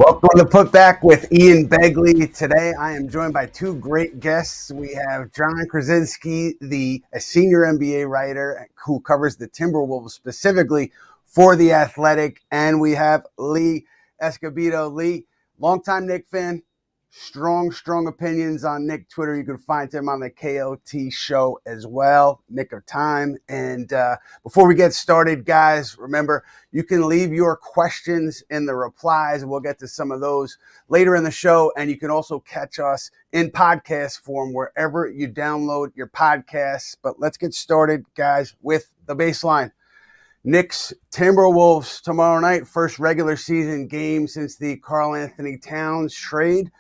Welcome to Putback with Ian Begley. Today I am joined by two great guests. We have John Krawczynski, a senior NBA writer who covers the Timberwolves specifically for The Athletic. And we have Lee Escobedo. Lee, longtime Knick fan, strong opinions on Knick Twitter. You can find him on the KOT show as well, Knick of Time. And before we get started, guys, remember, you can leave your questions in the replies. We'll get to some of those later in the show. And you can also catch us in podcast form wherever you download your podcasts. But let's get started, guys, with the baseline. Knicks-Timberwolves tomorrow night, first regular season game since the Karl-Anthony Towns trade.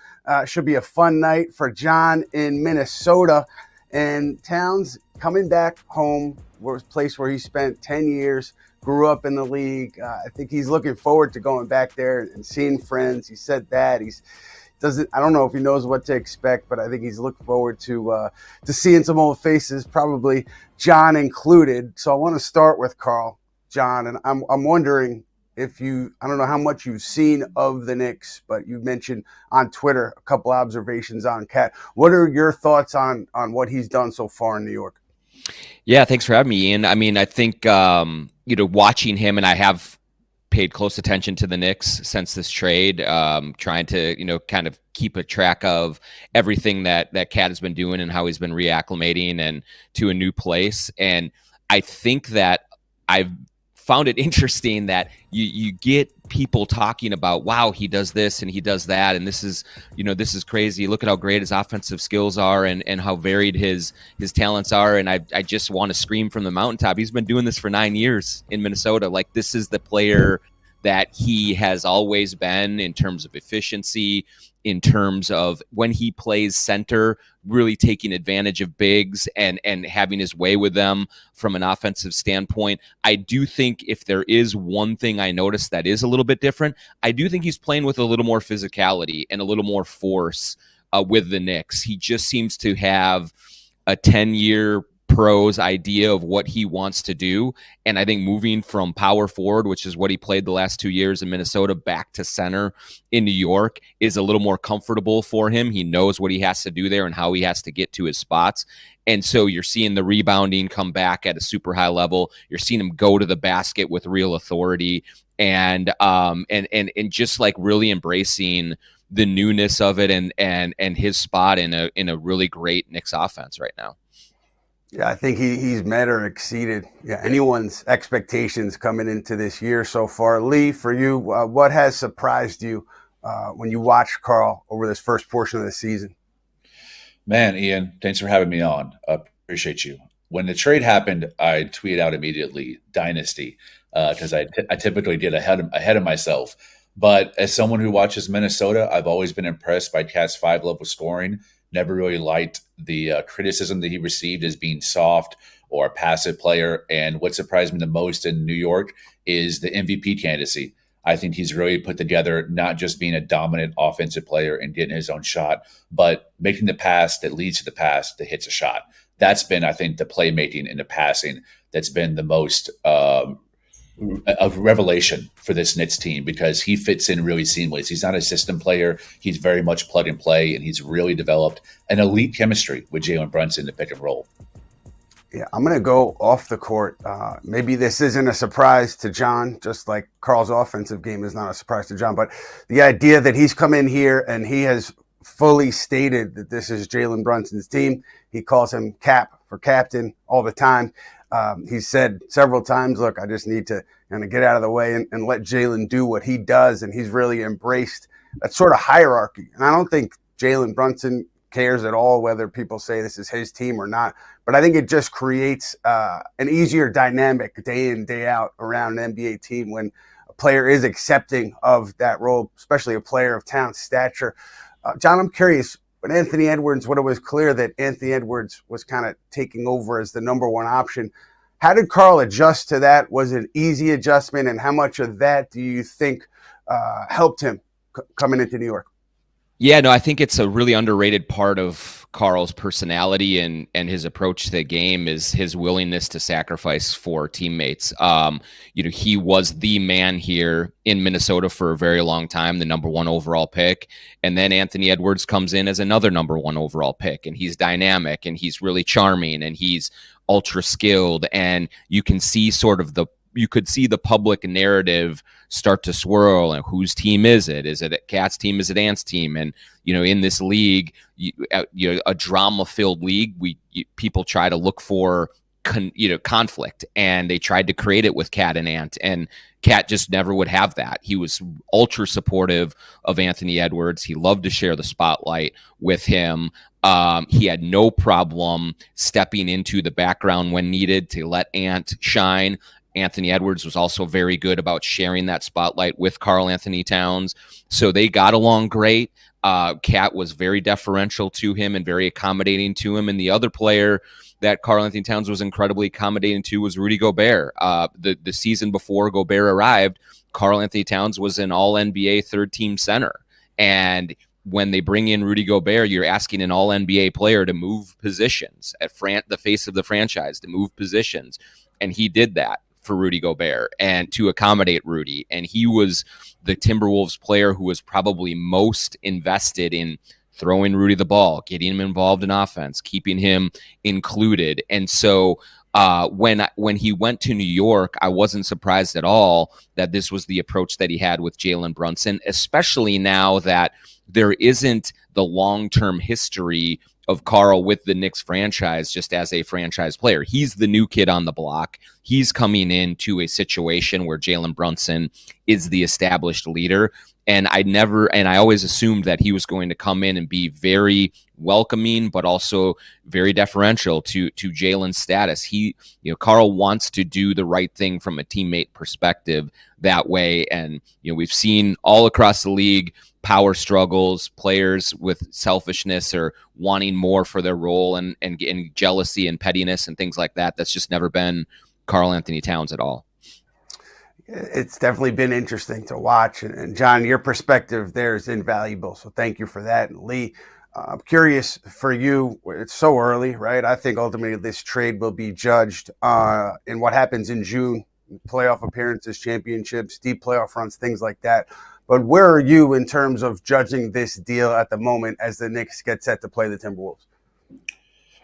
Should be a fun night for John in Minnesota. And Towns coming back home, a place where he spent 10 years, grew up in the league. I think he's looking forward to going back there and seeing friends. He said that. I don't know if he knows what to expect, but I think he's looking forward to seeing some old faces, probably John included. So I want to start with Karl. John, and I'm wondering I don't know how much you've seen of the Knicks, but you mentioned on Twitter a couple observations on Cat. What are your thoughts on what he's done so far in New York? Yeah, thanks for having me, Ian. I mean, I think, watching him, and I have paid close attention to the Knicks since this trade, trying to, kind of keep a track of everything that Cat has been doing and how he's been reacclimating and to a new place. And I think that I've found it interesting that you get people talking about, wow, he does this and he does that, and this is crazy. Look at how great his offensive skills are and how varied his talents are. And I just want to scream from the mountaintop. He's been doing this for 9 years in Minnesota. Like, this is the player that he has always been in terms of efficiency, in terms of when he plays center, really taking advantage of bigs and having his way with them from an offensive standpoint. I do think if there is one thing I noticed that is a little bit different, I do think he's playing with a little more physicality and a little more force with the Knicks. He just seems to have a 10-year pro's idea of what he wants to do. And I think moving from power forward, which is what he played the last 2 years in Minnesota, back to center in New York is a little more comfortable for him. He knows what he has to do there and how he has to get to his spots. And so you're seeing the rebounding come back at a super high level. You're seeing him go to the basket with real authority and just like really embracing the newness of it and his spot in a really great Knicks offense right now. Yeah, I think he's met or exceeded anyone's expectations coming into this year so far. Lee, for you, what has surprised you when you watch Karl over this first portion of the season? Man, Ian, thanks for having me on. Appreciate you. When the trade happened, I tweeted out immediately, Dynasty, because I typically get ahead of myself. But as someone who watches Minnesota, I've always been impressed by Cat's 5-level scoring. Never really liked the criticism that he received as being soft or a passive player. And what surprised me the most in New York is the MVP candidacy. I think he's really put together not just being a dominant offensive player and getting his own shot, but making the pass that leads to the pass that hits a shot. That's been, I think, the playmaking and the passing that's been the most of revelation for this Knicks team, because he fits in really seamless. He's not a system player. He's very much plug and play, and he's really developed an elite chemistry with Jalen Brunson to pick and roll. Yeah, I'm going to go off the court. Maybe this isn't a surprise to John, just like Karl's offensive game is not a surprise to John, but the idea that he's come in here and he has fully stated that this is Jalen Brunson's team. He calls him Cap for captain all the time. He said several times, look, I just need to kind of get out of the way and let Jalen do what he does. And he's really embraced that sort of hierarchy. And I don't think Jalen Brunson cares at all whether people say this is his team or not. But I think it just creates an easier dynamic day in, day out around an NBA team when a player is accepting of that role, especially a player of Towns' stature. John, I'm curious, when Anthony Edwards, when it was clear that Anthony Edwards was kind of taking over as the number one option, how did Karl adjust to that? Was it an easy adjustment? And how much of that do you think helped him coming into New York? Yeah, no, I think it's a really underrated part of Karl's personality and his approach to the game is his willingness to sacrifice for teammates. He was the man here in Minnesota for a very long time, the number 1 overall pick. And then Anthony Edwards comes in as another number 1 overall pick, and he's dynamic and he's really charming and he's ultra skilled. And you can see you could see the public narrative start to swirl. And whose team is it? Is it Cat's team? Is it Ant's team? And, in this league, a drama-filled league, people try to look for, conflict, and they tried to create it with Cat and Ant. And Cat just never would have that. He was ultra supportive of Anthony Edwards. He loved to share the spotlight with him. He had no problem stepping into the background when needed to let Ant shine. Anthony Edwards was also very good about sharing that spotlight with Karl-Anthony Towns. So they got along great. Cat was very deferential to him and very accommodating to him. And the other player that Karl-Anthony Towns was incredibly accommodating to was Rudy Gobert. The season before Gobert arrived, Karl-Anthony Towns was an all-NBA third-team center. And when they bring in Rudy Gobert, you're asking an all-NBA player to move positions, the face of the franchise, to move positions. And he did that for Rudy Gobert and to accommodate Rudy. And he was the Timberwolves player who was probably most invested in throwing Rudy the ball, getting him involved in offense, keeping him included. And so when he went to New York, I wasn't surprised at all that this was the approach that he had with Jalen Brunson, especially now that there isn't the long-term history of Karl with the Knicks franchise just as a franchise player. He's the new kid on the block. He's coming into a situation where Jalen Brunson is the established leader. And I always assumed that he was going to come in and be very welcoming, but also very deferential to Jalen's status. Karl wants to do the right thing from a teammate perspective that way. And, we've seen all across the league power struggles, players with selfishness or wanting more for their role and jealousy and pettiness and things like that. That's just never been Karl-Anthony Towns at all. It's definitely been interesting to watch. And John, your perspective there is invaluable. So thank you for that. And Lee, I'm curious for you, it's so early, right? I think ultimately this trade will be judged in what happens in June, playoff appearances, championships, deep playoff runs, things like that. But where are you in terms of judging this deal at the moment as the Knicks get set to play the Timberwolves?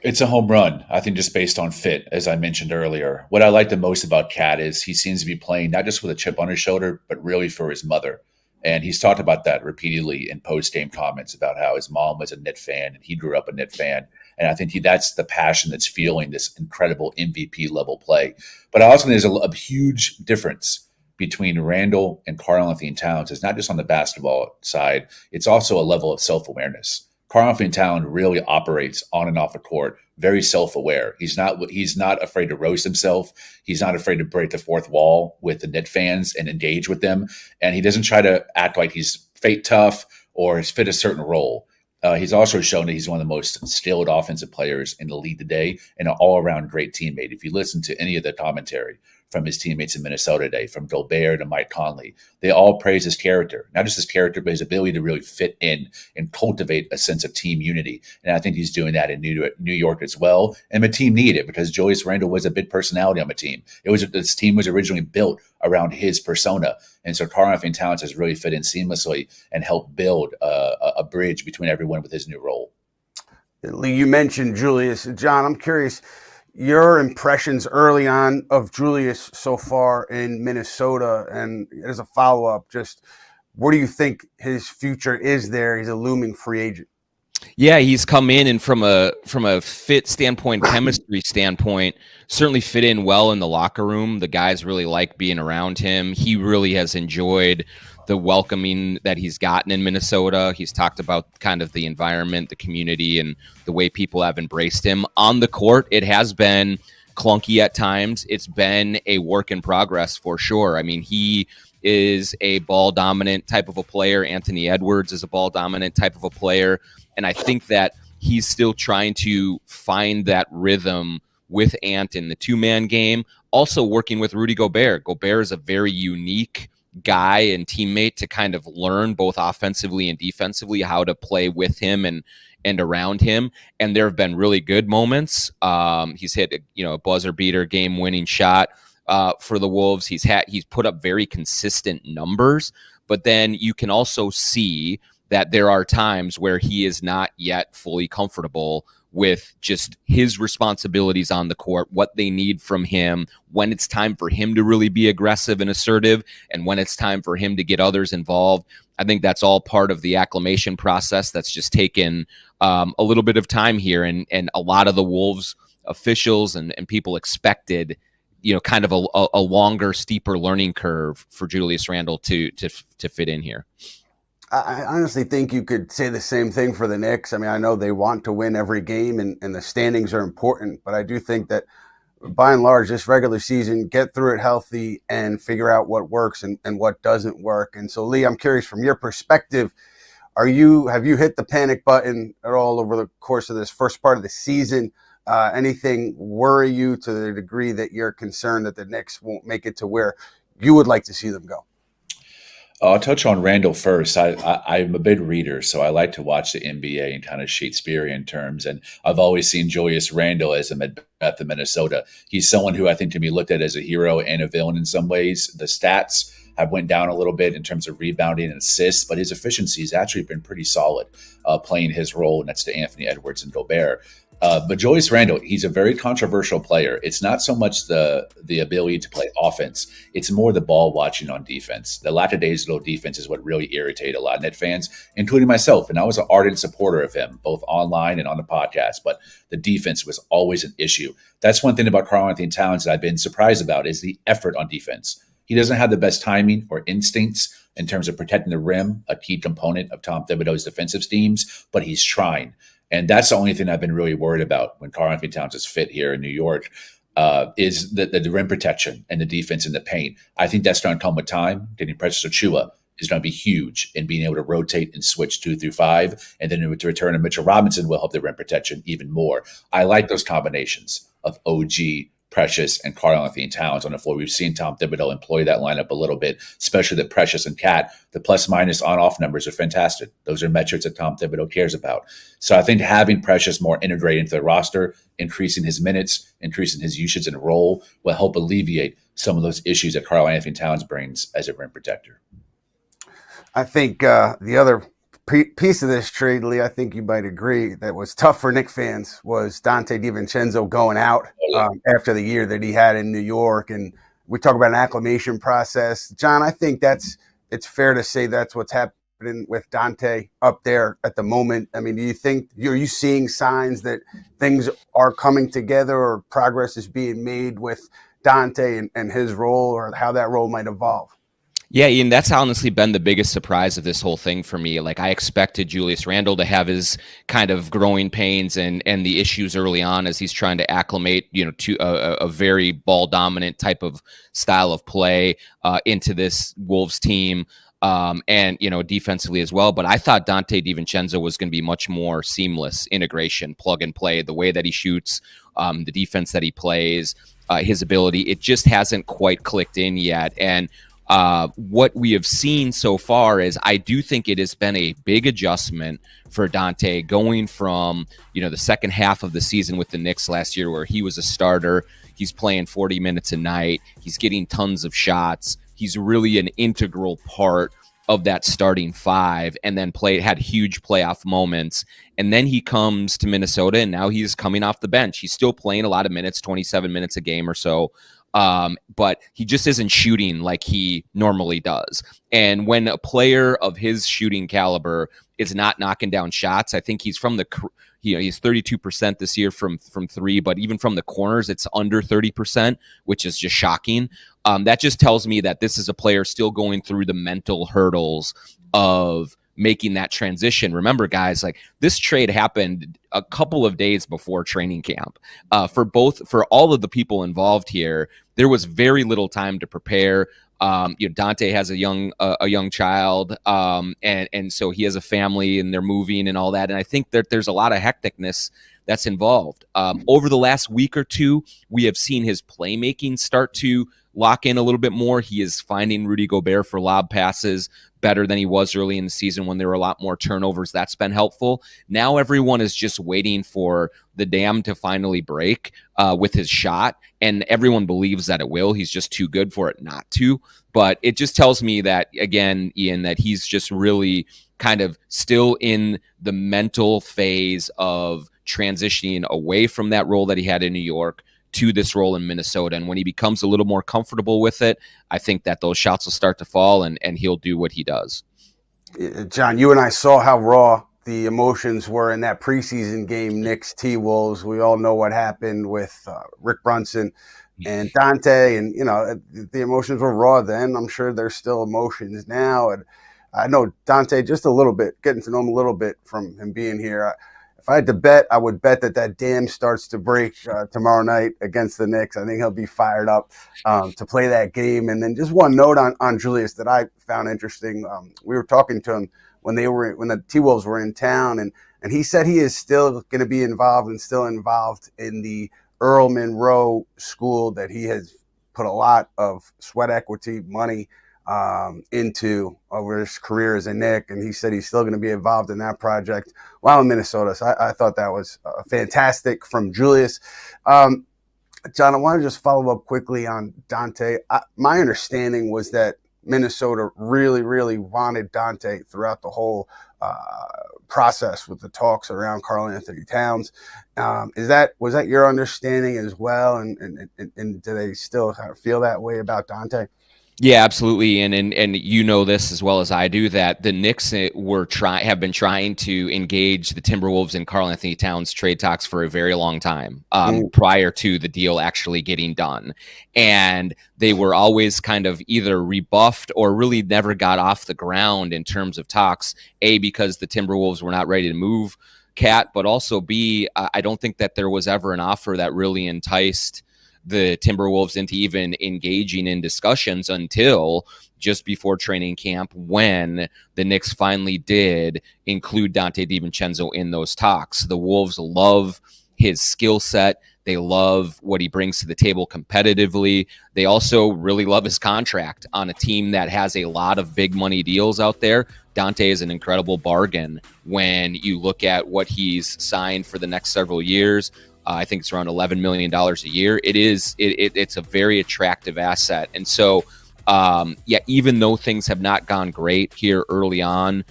It's a home run, I think, just based on fit, as I mentioned earlier. What I like the most about Cat is he seems to be playing not just with a chip on his shoulder, but really for his mother. And he's talked about that repeatedly in post-game comments about how his mom was a Knick fan and he grew up a Knick fan. And I think that's the passion that's fueling this incredible MVP level play. But I also think there's a huge difference between Randle and Karl-Anthony Towns. It's not just on the basketball side. It's also a level of self-awareness. Karl-Anthony Towns really operates on and off the court, very self-aware. He's not afraid to roast himself. He's not afraid to break the fourth wall with the Knicks fans and engage with them. And he doesn't try to act like he's fake tough or has fit a certain role. He's also shown that he's one of the most skilled offensive players in the league today and an all-around great teammate. If you listen to any of the commentary from his teammates in Minnesota today, from Gobert to Mike Conley, they all praise his character, not just his character, but his ability to really fit in and cultivate a sense of team unity. And I think he's doing that in New York as well. And the team needed it because Julius Randle was a big personality on the team. This team was originally built around his persona. And so Karl-Anthony Towns has really fit in seamlessly and helped build a bridge between everyone with his new role. Lee, you mentioned Julius. John, I'm curious, your impressions early on of Julius so far in Minnesota, and as a follow-up, just where do you think his future is there? He's a looming free agent. Yeah, he's come in and from a fit standpoint, chemistry standpoint, certainly fit in well in the locker room. The guys really like being around him. He really has enjoyed the welcoming that he's gotten in Minnesota. He's talked about kind of the environment, the community, and the way people have embraced him. On the court, it has been clunky at times. It's been a work in progress for sure. I mean, he is a ball-dominant type of a player. Anthony Edwards is a ball-dominant type of a player. And I think that he's still trying to find that rhythm with Ant in the two-man game. Also working with Rudy Gobert. Gobert is a very unique guy and teammate to kind of learn both offensively and defensively how to play with him and around him. And there have been really good moments. He's hit a buzzer beater game winning shot for the Wolves. He's put up very consistent numbers, but then you can also see that there are times where he is not yet fully comfortable with just his responsibilities on the court, what they need from him, when it's time for him to really be aggressive and assertive, and when it's time for him to get others involved. I think that's all part of the acclimation process that's just taken a little bit of time here. And a lot of the Wolves officials and people expected, kind of a longer, steeper learning curve for Julius Randle to fit in here. I honestly think you could say the same thing for the Knicks. I mean, I know they want to win every game and the standings are important, but I do think that by and large, this regular season, get through it healthy and figure out what works and what doesn't work. And so, Lee, I'm curious from your perspective, have you hit the panic button at all over the course of this first part of the season? Anything worry you to the degree that you're concerned that the Knicks won't make it to where you would like to see them go? I'll touch on Randle first. I'm a big reader, so I like to watch the NBA in kind of Shakespearean terms. And I've always seen Julius Randle as a Macbeth of Minnesota. He's someone who I think can be looked at as a hero and a villain in some ways. The stats have went down a little bit in terms of rebounding and assists, but his efficiency has actually been pretty solid playing his role next to Anthony Edwards and Gobert. But Julius Randle, he's a very controversial player. It's not so much the ability to play offense. It's more the ball watching on defense. The lackadaisical defense is what really irritated a lot of Net fans, including myself. And I was an ardent supporter of him, both online and on the podcast. But the defense was always an issue. That's one thing about Karl-Anthony Towns that I've been surprised about is the effort on defense. He doesn't have the best timing or instincts in terms of protecting the rim, a key component of Tom Thibodeau's defensive schemes, but he's trying. And that's the only thing I've been really worried about when Karl-Anthony Towns is fit here in New York, is the rim protection and the defense in the paint. I think that's going to come with time. Getting Precious Achiuwa is going to be huge in being able to rotate and switch 2 through 5. And then to return to Mitchell Robinson will help the rim protection even more. I like those combinations of OG, Precious, and Karl-Anthony Towns on the floor. We've seen Tom Thibodeau employ that lineup a little bit, especially the Precious and Cat. The plus-minus on-off numbers are fantastic. Those are metrics that Tom Thibodeau cares about. So I think having Precious more integrated into the roster, increasing his minutes, increasing his usage and role will help alleviate some of those issues that Karl-Anthony Towns brings as a rim protector. I think the other piece of this trade, Lee, I think you might agree, that was tough for Knicks fans was Donte DiVincenzo going out after the year that he had in New York. And we talk about an acclimation process. John, I think it's fair to say that's what's happening with Donte up there at the moment. I mean, are you seeing signs that things are coming together or progress is being made with Donte and his role, or how that role might evolve? Yeah, Ian, that's honestly been the biggest surprise of this whole thing for me. Like, I expected Julius Randle to have his kind of growing pains and the issues early on as he's trying to acclimate, to a very ball dominant type of style of play into this Wolves team. And defensively as well. But I thought Donte DiVincenzo was going to be much more seamless integration, plug and play, the way that he shoots, the defense that he plays, his ability. It just hasn't quite clicked in yet. And what we have seen so far is I do think it has been a big adjustment for Donte going from, the second half of the season with the Knicks last year where he was a starter. He's playing 40 minutes a night. He's getting tons of shots. He's really an integral part of that starting five, and then had huge playoff moments. And then he comes to Minnesota, and now he's coming off the bench. He's still playing a lot of minutes, 27 minutes a game or so. But he just isn't shooting like he normally does. And when a player of his shooting caliber is not knocking down shots, I think he's he's 32% this year from three, but even from the corners, it's under 30%, which is just shocking. That just tells me that this is a player still going through the mental hurdles of making that transition. Remember, guys, like this trade happened a couple of days before training camp. For all of the people involved here, there was very little time to prepare. Donte has a young child, and so he has a family, and they're moving and all that. And I think that there's a lot of hecticness that's involved. Over the last week or two, we have seen his playmaking start to lock in a little bit more. He is finding Rudy Gobert for lob passes better than he was early in the season when there were a lot more turnovers. That's been helpful. Now everyone is just waiting for the dam to finally break with his shot, and everyone believes that it will. He's just too good for it not to. But it just tells me that, again, Ian, that he's just really kind of still in the mental phase of transitioning away from that role that he had in New York to this role in Minnesota. And when he becomes a little more comfortable with it, I think that those shots will start to fall, and he'll do what he does. John, you and I saw how raw the emotions were in that preseason game, Knicks-T-Wolves. We all know what happened with Rick Brunson and Donte, and the emotions were raw then. I'm sure there's still emotions now, and I know Donte just a little bit, getting to know him a little bit from him being here. If I had to bet, I would bet that dam starts to break tomorrow night against the Knicks. I think he'll be fired up to play that game. And then just one note on Julius that I found interesting. We were talking to him when the T-Wolves were in town, and he said he is still going to be involved in the Earl Monroe school that he has put a lot of sweat equity money into over his career as a Knick, and he said he's still going to be involved in that project while in Minnesota. So I thought that was fantastic from Julius. John, I want to just follow up quickly on Donte. My understanding was that Minnesota really, really wanted Donte throughout the whole process with the talks around Karl-Anthony Towns. Was that your understanding as well? And do they still kind of feel that way about Donte? Yeah, absolutely, and you know this as well as I do, that the Knicks have been trying to engage the Timberwolves and Karl-Anthony Towns trade talks for a very long time prior to the deal actually getting done, and they were always kind of either rebuffed or really never got off the ground in terms of talks. A, because the Timberwolves were not ready to move Cat, but also B, I don't think that there was ever an offer that really enticed the Timberwolves into even engaging in discussions until just before training camp, when the Knicks finally did include Donte Divincenzo in those talks. The Wolves love his skill set. They love what he brings to the table competitively. They also really love his contract on a team that has a lot of big money deals out there. Donte is an incredible bargain when you look at what he's signed for the next several years. I think it's around $11 million a year. It's a very attractive asset. And so, even though things have not gone great here early on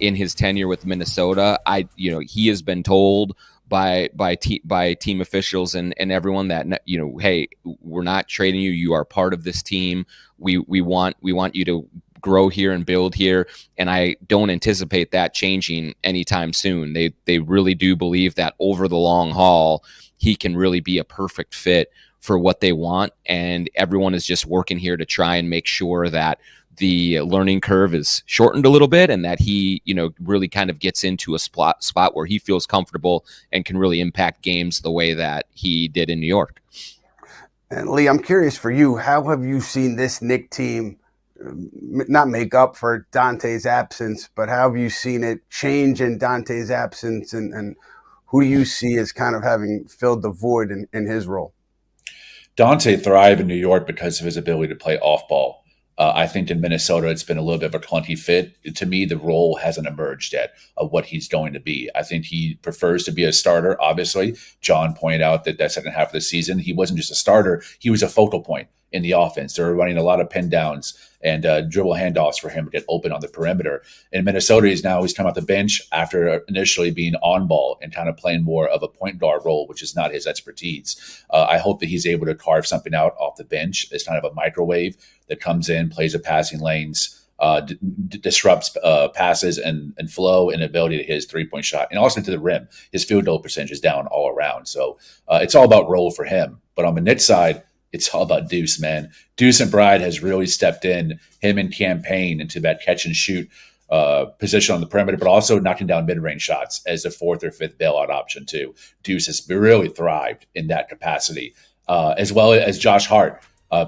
in his tenure with Minnesota, he has been told by team officials and everyone that, hey, we're not trading you. You are part of this team. We want you to grow here and build here, and I don't anticipate that changing anytime soon. They really do believe that over the long haul, he can really be a perfect fit for what they want, and everyone is just working here to try and make sure that the learning curve is shortened a little bit, and that he, really kind of gets into a spot where he feels comfortable and can really impact games the way that he did in New York. And Lee, I'm curious for you, how have you seen this Knick team not make up for Donte's absence, but how have you seen it change in Donte's absence, and who do you see as kind of having filled the void in his role? Donte thrived in New York because of his ability to play off ball. I think in Minnesota, it's been a little bit of a clunky fit. To me, the role hasn't emerged yet of what he's going to be. I think he prefers to be a starter. Obviously, John pointed out that second half of the season, he wasn't just a starter. He was a focal point in the offense. They were running a lot of pin downs and dribble handoffs for him to get open on the perimeter. In Minnesota, he's come off the bench after initially being on ball and kind of playing more of a point guard role, which is not his expertise. I hope that he's able to carve something out off the bench. It's kind of a microwave that comes in, plays the passing lanes, disrupts passes and flow and ability to hit his three-point shot. And also to the rim, his field goal percentage is down all around. So it's all about role for him. But on the Knicks side, it's all about Deuce, man. Deuce McBride has really stepped in, him and Campaign, into that catch and shoot position on the perimeter, but also knocking down mid-range shots as the fourth or fifth bailout option too. Deuce has really thrived in that capacity, as well as Josh Hart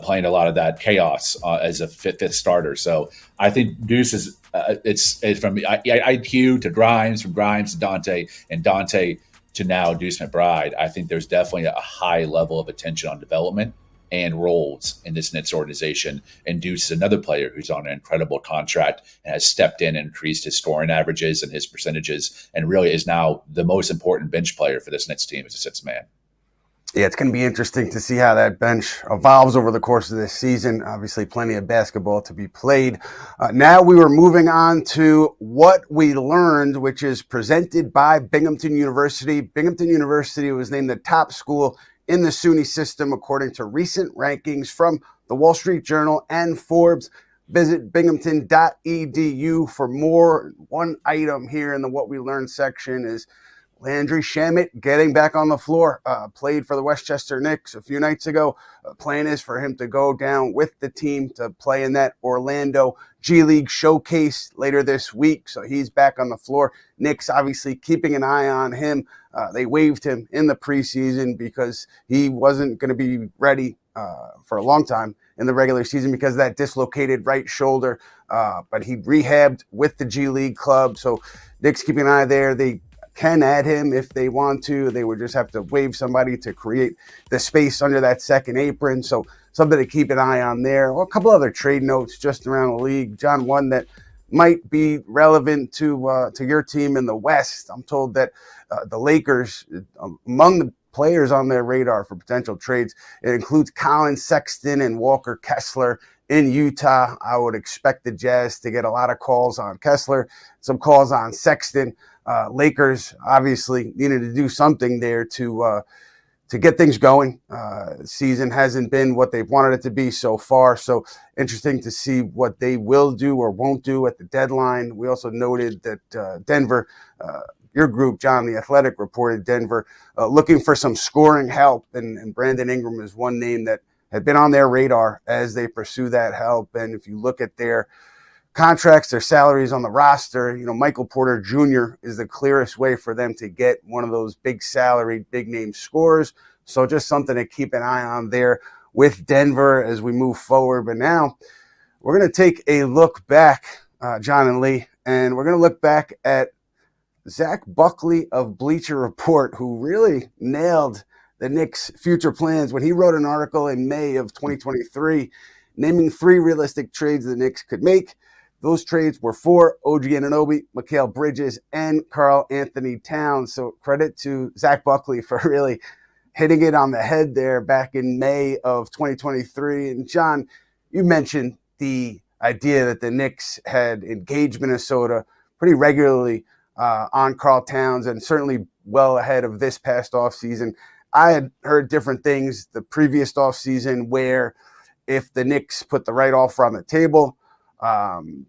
playing a lot of that chaos as a fifth starter. So I think Deuce is it's from IQ to Grimes, from Grimes to Donte, and Donte to now Deuce McBride, I think there's definitely a high level of attention on development and roles in this Knicks organization. And Deuce is another player who's on an incredible contract and has stepped in and increased his scoring averages and his percentages, and really is now the most important bench player for this Knicks team as a sixth man. Yeah, it's going to be interesting to see how that bench evolves over the course of this season. Obviously, plenty of basketball to be played. Now we were moving on to what we learned, which is presented by Binghamton University. Binghamton University was named the top school in the SUNY system, according to recent rankings from the Wall Street Journal and Forbes. Visit binghamton.edu for more. One item here in the What We Learned section is Landry Shamet getting back on the floor, played for the Westchester Knicks a few nights ago. Plan is for him to go down with the team to play in that Orlando G League showcase later this week. So he's back on the floor. Knicks obviously keeping an eye on him. They waived him in the preseason because he wasn't going to be ready for a long time in the regular season because of that dislocated right shoulder. But he rehabbed with the G League club. So Knicks keeping an eye there. They can add him if they want to. They would just have to waive somebody to create the space under that second apron. So something to keep an eye on there. Well, a couple other trade notes just around the league. John, one that might be relevant to your team in the West. I'm told that the Lakers, among the players on their radar for potential trades, it includes Colin Sexton and Walker Kessler in Utah. I would expect the Jazz to get a lot of calls on Kessler, some calls on Sexton. Lakers obviously needed to do something there to get things going. Season hasn't been what they've wanted it to be so far. So interesting to see what they will do or won't do at the deadline. We also noted that Denver, your group, John, The Athletic, reported Denver looking for some scoring help. And Brandon Ingram is one name that had been on their radar as they pursue that help. And if you look at their contracts, their salaries on the roster, Michael Porter Jr. is the clearest way for them to get one of those big salaried, big name scorers. So just something to keep an eye on there with Denver as we move forward. But now we're going to take a look back, John and Lee, and we're going to look back at Zach Buckley of Bleacher Report, who really nailed the Knicks' future plans when he wrote an article in May of 2023 naming 3 realistic trades the Knicks could make. Those trades were for OG Anunoby, Mikal Bridges, and Karl-Anthony Towns. So credit to Zach Buckley for really hitting it on the head there back in May of 2023. And John, you mentioned the idea that the Knicks had engaged Minnesota pretty regularly on Karl Towns, and certainly well ahead of this past offseason. I had heard different things the previous offseason where if the Knicks put the right offer on the table,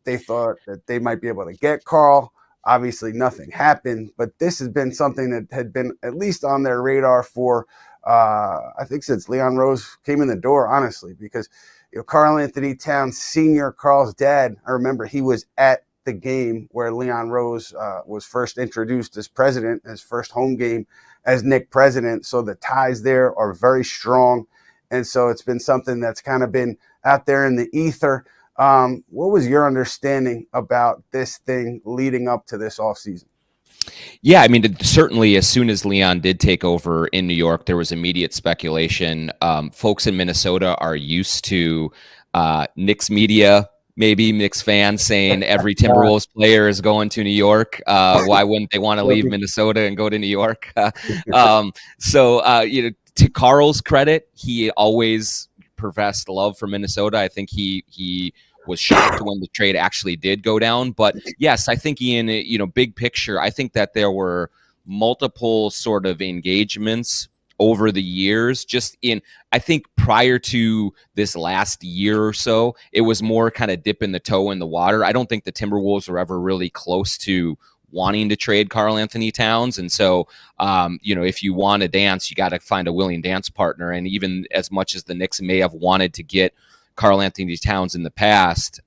they thought that they might be able to get Karl. Obviously, nothing happened, but this has been something that had been at least on their radar for, I think, since Leon Rose came in the door, honestly, because Karl-Anthony Towns Sr., Karl's dad, I remember he was at the game where Leon Rose was first introduced as president, his first home game as Knick president. So the ties there are very strong. And so it's been something that's kind of been out there in the ether. What was your understanding about this thing leading up to this offseason? Yeah, I mean, certainly as soon as Leon did take over in New York, there was immediate speculation. Folks in Minnesota are used to Knicks media, maybe Knicks fans saying every Timberwolves player is going to New York. Why wouldn't they want to leave Minnesota and go to New York? To Karl's credit, he always professed love for Minnesota. I think he was shocked when the trade actually did go down. But yes, I think Ian, big picture, I think that there were multiple sort of engagements over the years. I think prior to this last year or so, it was more kind of dipping the toe in the water. I don't think the Timberwolves were ever really close to wanting to trade Karl-Anthony Towns. And so, if you want to dance, you got to find a willing dance partner. And even as much as the Knicks may have wanted to get Karl-Anthony Towns in the past,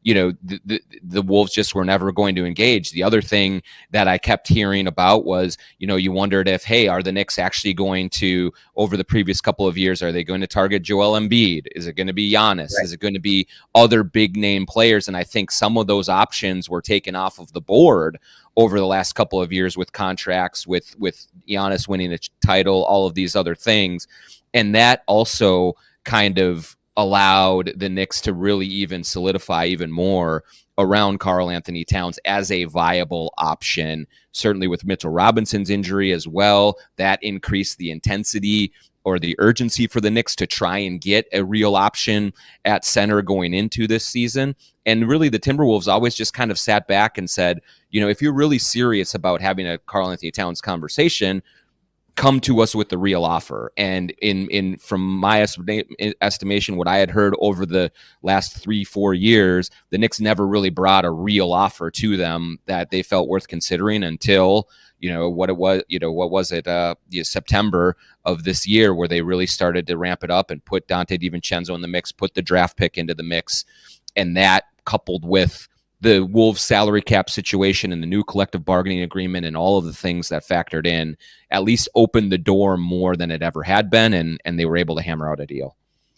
the Wolves just were never going to engage. The other thing that I kept hearing about was, you wondered if, hey, are the Knicks actually going to, over the previous couple of years, are they going to target Joel Embiid? Is it going to be Giannis? Right. Is it going to be other big name players? And I think some of those options were taken off of the board over the last couple of years with contracts, with Giannis winning a title, all of these other things. And that also kind of allowed the Knicks to really even solidify even more around Karl-Anthony Towns as a viable option. Certainly with Mitchell Robinson's injury as well, that increased the intensity or the urgency for the Knicks to try and get a real option at center going into this season. And really the Timberwolves always just kind of sat back and said, if you're really serious about having a Karl-Anthony Towns conversation, come to us with the real offer. And in from my estimation, what I had heard over the last 3-4 years, the Knicks never really brought a real offer to them that they felt worth considering until, September of this year, where they really started to ramp it up and put Donte Divincenzo in the mix, put the draft pick into the mix. And that, coupled with the Wolves salary cap situation and the new collective bargaining agreement and all of the things that factored in, at least opened the door more than it ever had been, and they were able to hammer out a deal.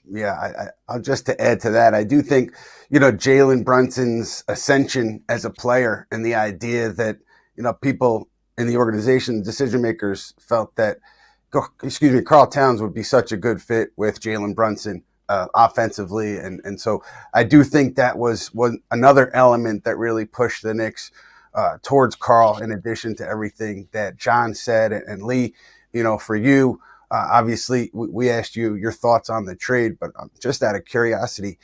Yeah, I'll just to add to that, I do think, Jalen Brunson's ascension as a player and the idea that, people in the organization, decision makers, felt that, Karl Towns would be such a good fit with Jalen Brunson offensively. And so I do think that was another element that really pushed the Knicks towards Karl, in addition to everything that John said. And Lee, for you, obviously we asked you your thoughts on the trade, but just out of curiosity,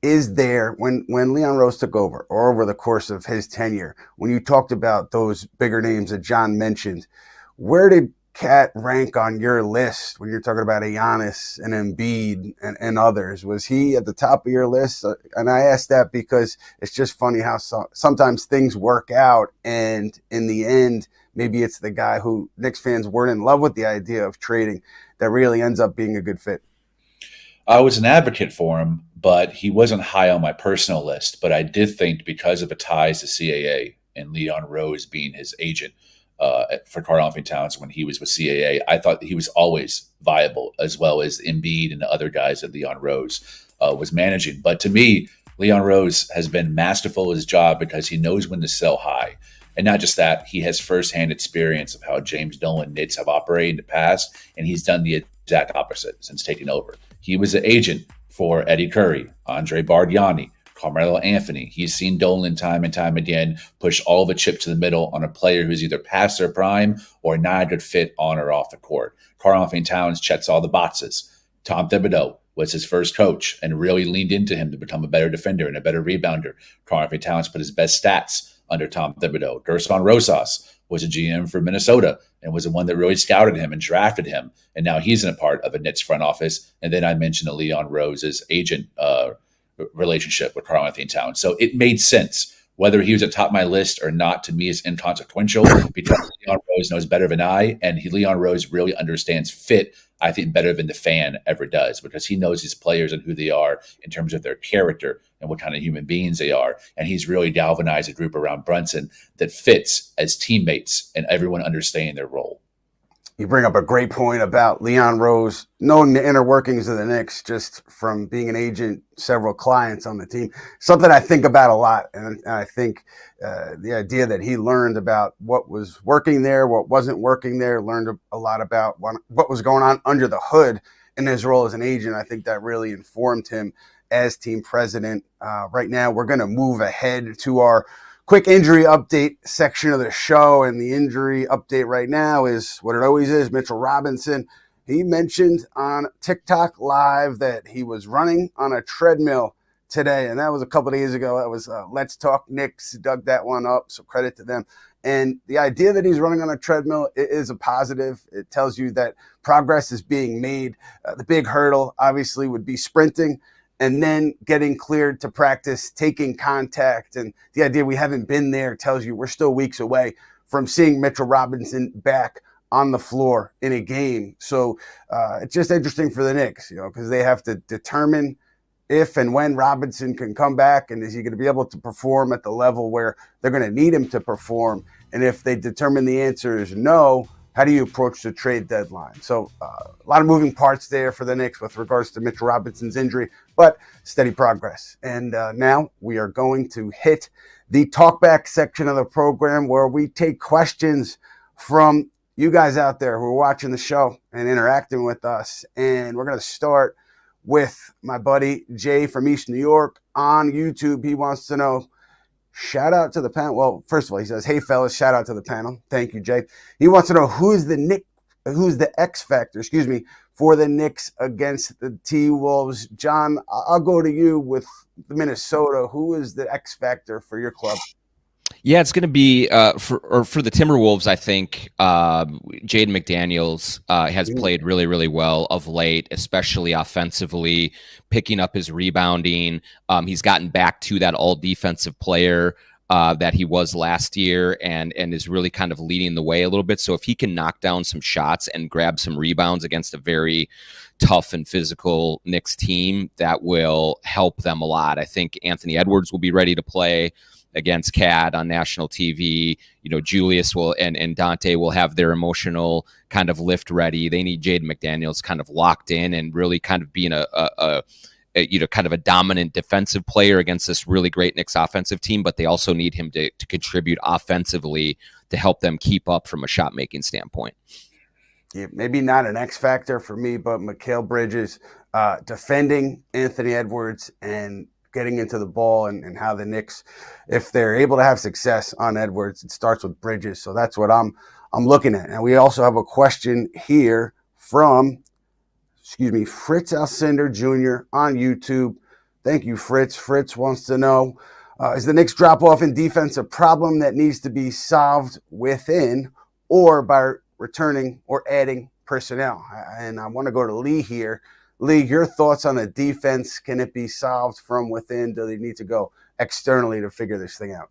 is there, when Leon Rose took over, or over the course of his tenure, when you talked about those bigger names that John mentioned, where did Cat rank on your list when you're talking about a Giannis and Embiid and others? Was he at the top of your list? And I ask that because it's just funny how sometimes things work out, and in the end, maybe it's the guy who Knicks fans weren't in love with the idea of trading that really ends up being a good fit. I was an advocate for him, but he wasn't high on my personal list. But I did think, because of the ties to CAA and Leon Rose being his agent, for Karl-Anthony Towns when he was with CAA, I thought he was always viable, as well as Embiid and the other guys that Leon Rose was managing. But to me, Leon Rose has been masterful at his job because he knows when to sell high. And not just that, he has firsthand experience of how James Dolan Knicks have operated in the past, and he's done the exact opposite since taking over. He was an agent for Eddie Curry, Andre Bargnani, Carmelo Anthony. He's seen Dolan time and time again push all the chips to the middle on a player who's either past their prime or not a good fit on or off the court. Karl-Anthony Towns checks all the boxes. Tom Thibodeau was his first coach and really leaned into him to become a better defender and a better rebounder. Karl-Anthony Towns put his best stats under Tom Thibodeau. Gerson Rosas was a GM for Minnesota and was the one that really scouted him and drafted him. And now he's in a part of a Knicks front office. And then I mentioned the Leon Rose's agent relationship with Karl-Anthony Towns. So it made sense. Whether he was at top of my list or not, to me, is inconsequential because Leon Rose knows better than I, and Leon Rose really understands fit, I think, better than the fan ever does, because he knows his players and who they are in terms of their character and what kind of human beings they are. And he's really galvanized a group around Brunson that fits as teammates and everyone understanding their role. You bring up a great point about Leon Rose knowing the inner workings of the Knicks just from being an agent, several clients on the team. Something I think about a lot. And I think the idea that he learned about what was working there, what wasn't working there, learned a lot about what was going on under the hood in his role as an agent. I think that really informed him as team president. Right now, we're going to move ahead to our quick injury update section of the show, and the injury update right now is what it always is. Mitchell Robinson, he mentioned on TikTok Live that he was running on a treadmill today, and that was a couple of days ago. That was Let's Talk Knicks dug that one up, so credit to them. And the idea that he's running on a treadmill is a positive. It tells you that progress is being made. The big hurdle, obviously, would be sprinting and then getting cleared to practice, taking contact. And the idea we haven't been there tells you we're still weeks away from seeing Mitchell Robinson back on the floor in a game. So it's just interesting for the Knicks, because they have to determine if and when Robinson can come back, and is he going to be able to perform at the level where they're going to need him to perform? And if they determine the answer is no, how do you approach the trade deadline? So a lot of moving parts there for the Knicks with regards to Mitchell Robinson's injury, but steady progress. And now we are going to hit the talkback section of the program where we take questions from you guys out there who are watching the show and interacting with us. And we're going to start with my buddy Jay from East New York on YouTube. He wants to know, shout out to the panel. Well, first of all, he says, hey, fellas, shout out to the panel. Thank you, Jay. He wants to know who's the X factor, for the Knicks against the T-Wolves. John, I'll go to you with the Minnesota. Who is the X factor for your club? Yeah, it's going to be for the Timberwolves. I think Jaden McDaniels has played really, really well of late, especially offensively, picking up his rebounding. He's gotten back to that all-defensive player that he was last year, and is really kind of leading the way a little bit. So if he can knock down some shots and grab some rebounds against a very tough and physical Knicks team, that will help them a lot. I think Anthony Edwards will be ready to play against Cad on national TV. Julius will and Donte will have their emotional kind of lift ready. They need Jaden McDaniels kind of locked in and really kind of being a kind of a dominant defensive player against this really great Knicks offensive team, but they also need him to contribute offensively to help them keep up from a shot making standpoint. Yeah, maybe not an X factor for me, but Mikal Bridges defending Anthony Edwards and getting into the ball, and how the Knicks, if they're able to have success on Edwards, it starts with Bridges. So that's what I'm looking at. And we also have a question here from, Fritz Alcindor Jr. on YouTube. Thank you, Fritz. Fritz wants to know, is the Knicks drop-off in defense a problem that needs to be solved within or by returning or adding personnel? And I want to go to Lee here. Lee, your thoughts on the defense. Can it be solved from within? Do they need to go externally to figure this thing out?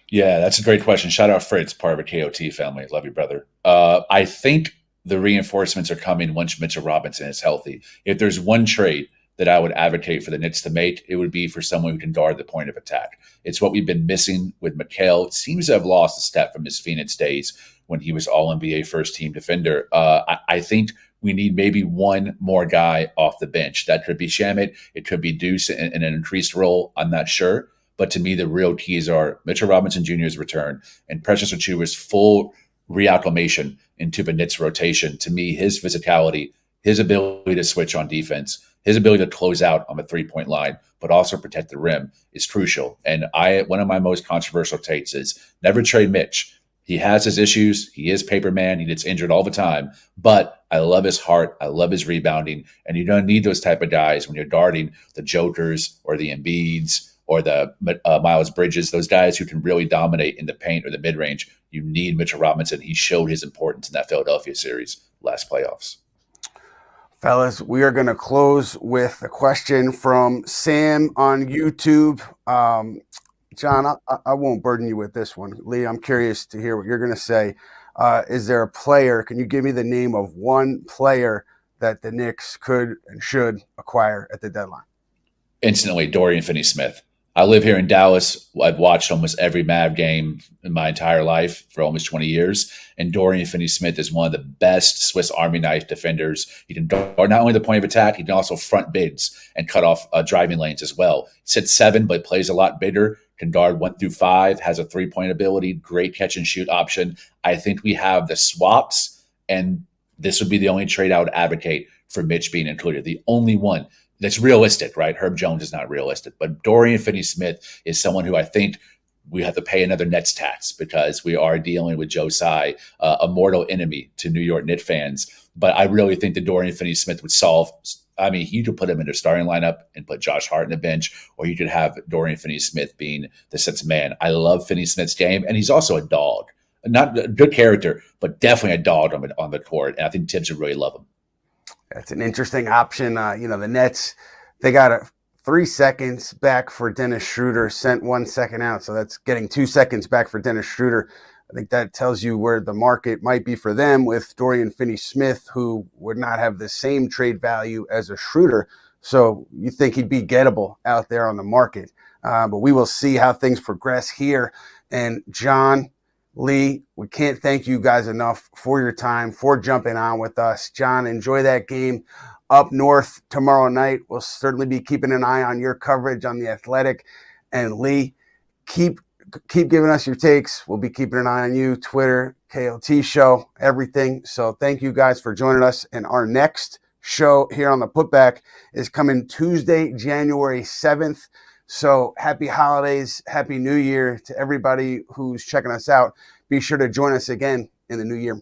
Yeah, that's a great question. Shout out Fritz, part of a KOT family. Love you, brother. I think the reinforcements are coming once Mitchell Robinson is healthy. If there's one trade that I would advocate for the Knicks to make, it would be for someone who can guard the point of attack. It's what we've been missing with Mikal. It seems to have lost a step from his Phoenix days when he was All-NBA first-team defender. I think we need maybe one more guy off the bench. That could be Shamet. It could be Deuce in an increased role. I'm not sure. But to me, the real keys are Mitchell Robinson Jr.'s return and Precious Achiuwa's full reacclimation into the Knicks rotation. To me, his physicality, his ability to switch on defense, his ability to close out on the three-point line, but also protect the rim is crucial. And one of my most controversial takes is never trade Mitch. He has his issues. He is paper man. He gets injured all the time. But I love his heart. I love his rebounding. And you don't need those type of guys when you're guarding the Jokers or the Embiids or the Miles Bridges, those guys who can really dominate in the paint or the mid-range. You need Mitchell Robinson. He showed his importance in that Philadelphia series last playoffs. Fellas, we are going to close with a question from Sam on YouTube. John, I won't burden you with this one. Lee, I'm curious to hear what you're going to say. Is there a player? Can you give me the name of one player that the Knicks could and should acquire at the deadline? Instantly, Dorian Finney-Smith. I live here in Dallas. I've watched almost every Mav game in my entire life for almost 20 years. And Dorian Finney-Smith is one of the best Swiss Army knife defenders. He can guard not only the point of attack, he can also front bigs and cut off driving lanes as well. Sits 7, but plays a lot bigger. Can guard 1 through 5, has a 3-point ability, great catch and shoot option. I think we have the swaps, and this would be the only trade I would advocate for Mitch being included. The only one that's realistic, right? Herb Jones is not realistic, but Dorian Finney-Smith is someone who I think we have to pay another Nets tax because we are dealing with Joe Tsai, a mortal enemy to New York Knicks fans. But I really think that Dorian Finney-Smith would solve. I mean, you could put him in the starting lineup and put Josh Hart in the bench, or you could have Dorian Finney-Smith being the sixth man. I love Finney-Smith's game, and he's also a dog. Not a good character, but definitely a dog on the court, and I think Tibbs would really love him. That's an interesting option. The Nets, they got 3 seconds back for Dennis Schroeder, sent 1 second out. So that's getting 2 seconds back for Dennis Schroeder. I think that tells you where the market might be for them with Dorian Finney-Smith, who would not have the same trade value as a Schroeder. So you think he'd be gettable out there on the market. But we will see how things progress here. And John, Lee, we can't thank you guys enough for your time, for jumping on with us. John, enjoy that game up north tomorrow night. We'll certainly be keeping an eye on your coverage on The Athletic. And Lee, keep giving us your takes. We'll be keeping an eye on you, Twitter, KLT show, everything. So thank you guys for joining us. And our next show here on the Putback is coming Tuesday, January 7th. So happy holidays, happy new year to everybody who's checking us out. Be sure to join us again in the new year.